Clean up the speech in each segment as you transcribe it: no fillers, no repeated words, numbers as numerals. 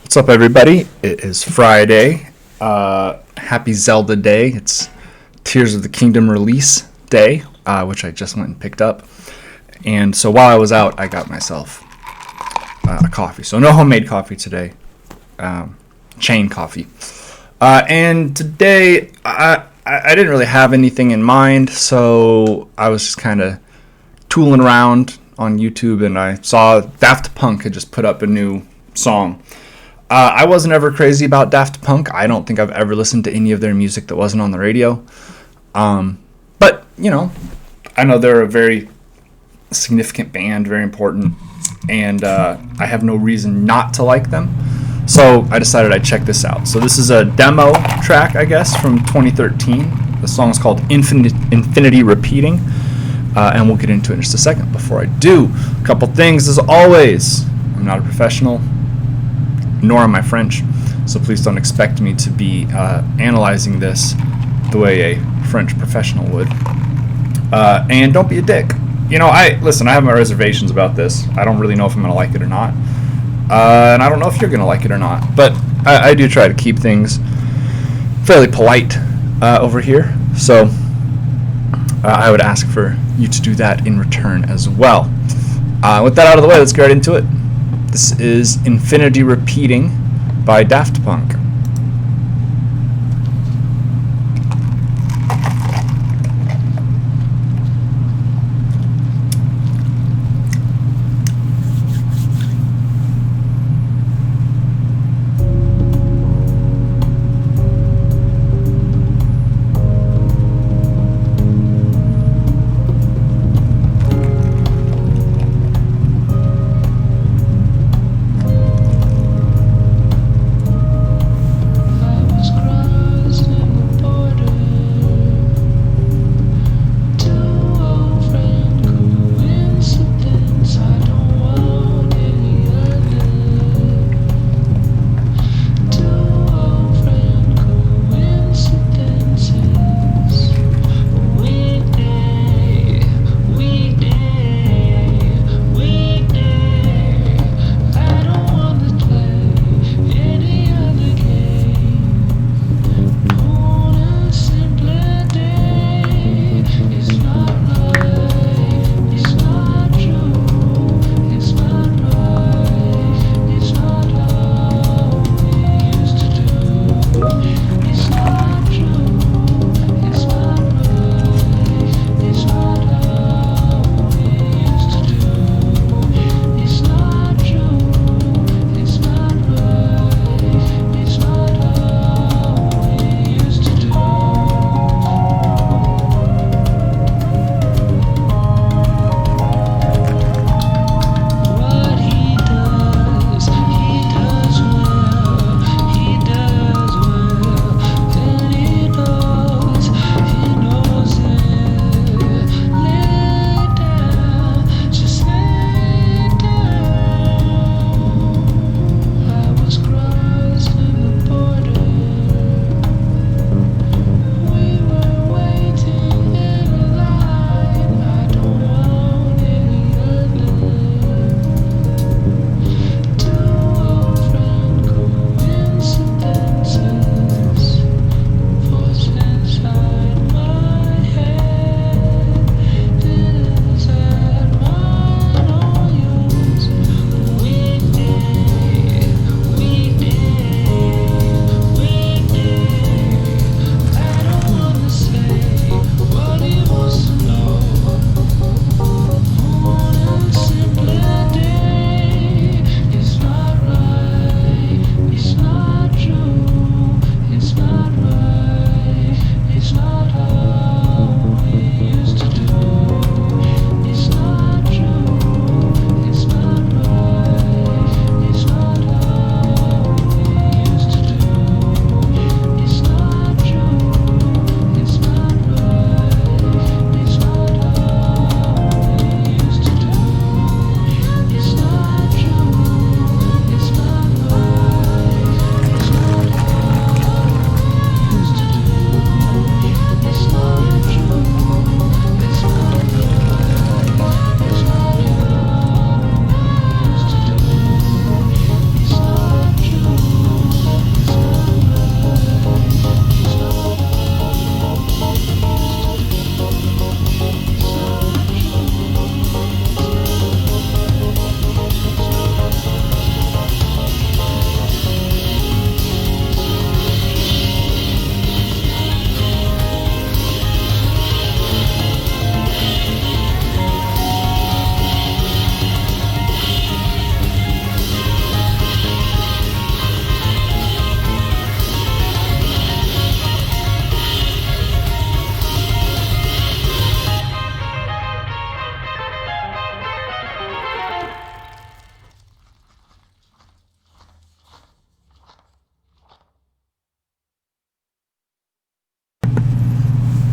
What's up, everybody? It is Friday. Happy Zelda Day. It's Tears of the Kingdom release day, which I just went and picked up. And so while I was out, I got myself a coffee. So no homemade coffee today, chain coffee. And today, I didn't really have anything in mind, so I was just kind of tooling around on YouTube, and I saw Daft Punk had just put up a new song. I wasn't ever crazy about Daft Punk. I don't think I've ever listened to any of their music that wasn't on the radio. But, you know, I know they're a very significant band, very important, and I have no reason not to like them. So I decided I'd check this out. So this is a demo track, I guess, from 2013. The song is called Infinity Repeating, and we'll get into it in just a second. Before I do, a couple things. As always, I'm not a professional, nor am I French, so please don't expect me to be analyzing this the way a French professional would. And don't be a dick. You know, I have my reservations about this. I don't really know if I'm going to like it or not. And I don't know if you're going to like it or not. But I do try to keep things fairly polite over here. So I would ask for you to do that in return as well. With that out of the way, let's get right into it. This is Infinity Repeating by Daft Punk.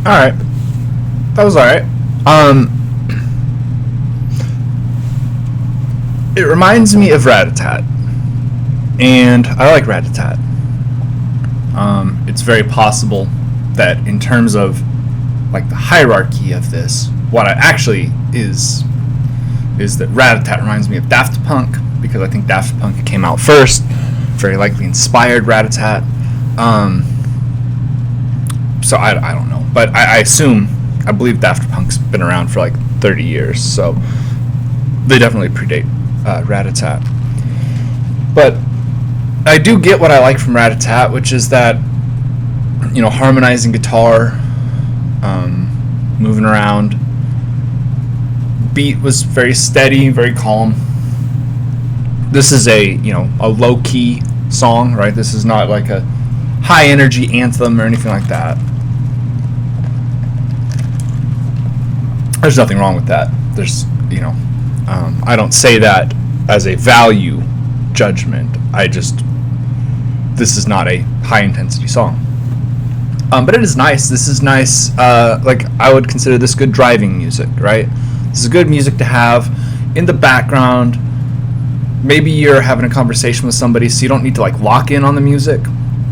All right, that was all right. It reminds me of Rat-a-Tat, and I like Rat-a-Tat. It's very possible that in terms of like the hierarchy of this, what I actually is that Rat-a-Tat reminds me of Daft Punk, because I think Daft Punk came out first, very likely inspired Rat-a-Tat. So I don't know, but I believe Daft Punk's been around for like 30 years, so they definitely predate Rat-a-Tat. But I do get what I like from Rat-a-Tat, which is that, you know, harmonizing guitar, moving around. Beat was very steady, very calm. This is a low-key song, right? This is not like a high-energy anthem or anything like that. There's nothing wrong with that. I don't say that as a value judgment. This is not a high-intensity song. But it is nice. This is nice. Like, I would consider this good driving music, right? This is good music to have in the background. Maybe you're having a conversation with somebody, so you don't need to like lock in on the music,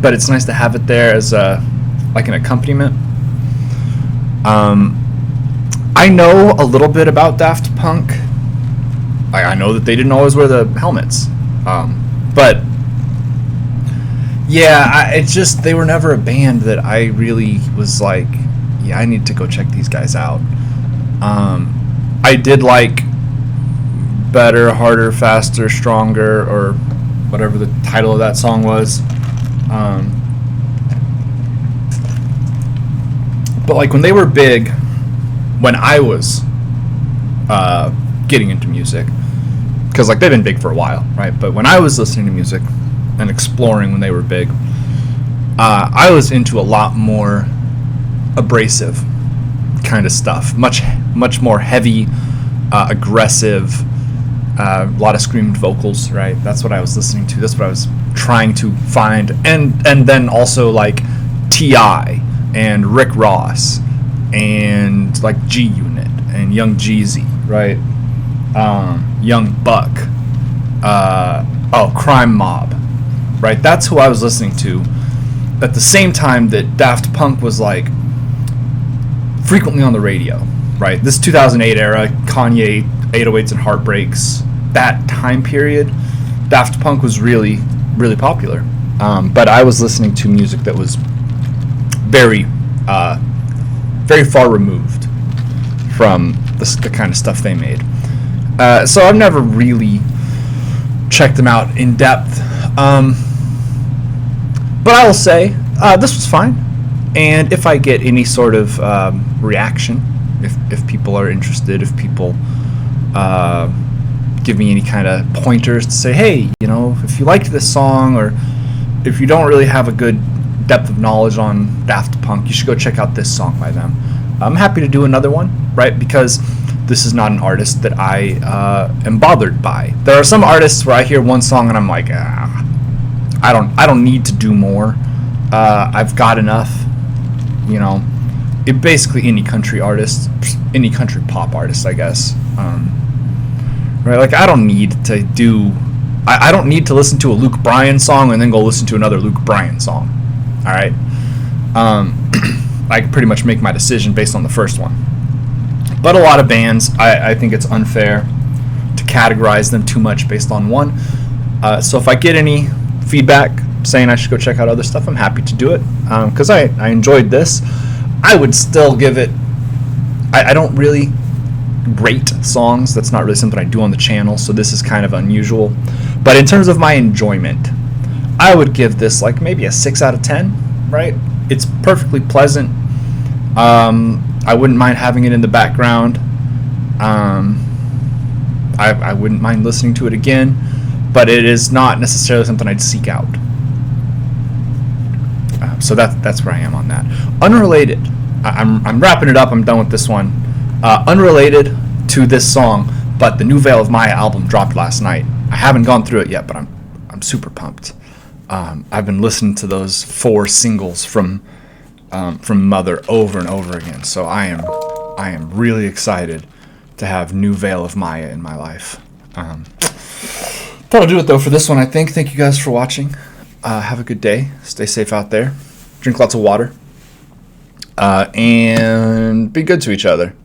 but it's nice to have it there as like an accompaniment. I know a little bit about Daft Punk. I know that they didn't always wear the helmets, but yeah, they were never a band that I really was like, yeah, I need to go check these guys out. I did like Better, Harder, Faster, Stronger, or whatever the title of that song was. But like when they were big, when I was getting into music, because like they've been big for a while, right? But when I was listening to music and exploring when they were big, I was into a lot more abrasive kind of stuff, much more heavy, aggressive, a lot of screamed vocals, right? That's what I was listening to. That's what I was trying to find, and then also like T.I. and Rick Ross and like G Unit and Young Jeezy, right? Young Buck, Crime Mob, right? That's who I was listening to at the same time that Daft Punk was like frequently on the radio, right? This 2008 era, Kanye, 808s and Heartbreaks, that time period, Daft Punk was really, really popular. But I was listening to music that was very, very far removed from the kind of stuff they made. So I've never really checked them out in depth. But I will say, this was fine. And if I get any sort of reaction, if people are interested, if people give me any kind of pointers to say, hey, if you liked this song, or if you don't really have a good depth of knowledge on Daft Punk, you should go check out this song by them. I'm happy to do another one, right? Because this is not an artist that I am bothered by. There are some artists where I hear one song and I'm like, I don't need to do more. I've got enough. Basically any country artist, any country pop artist, I guess. Right? Like I don't need to listen to a Luke Bryan song and then go listen to another Luke Bryan song. All right. I can pretty much make my decision based on the first one. But a lot of bands, I think it's unfair to categorize them too much based on one. So if I get any feedback saying I should go check out other stuff, I'm happy to do it, because I enjoyed this. I would still give it, I don't really rate songs. That's not really something I do on the channel, so this is kind of unusual. But in terms of my enjoyment, I would give this like maybe a 6 out of 10, right? It's perfectly pleasant. I wouldn't mind having it in the background. I wouldn't mind listening to it again, but it is not necessarily something I'd seek out. So that's where I am on that. Unrelated, I'm wrapping it up. I'm done with this one. Unrelated to this song, but the new Veil of Maya album dropped last night. I haven't gone through it yet, but I'm super pumped. I've been listening to those 4 singles from from Mother over and over again. So I am really excited to have new Veil of Maya in my life. That'll do it though for this one, I think. Thank you guys for watching. Have a good day. Stay safe out there. Drink lots of water. And be good to each other.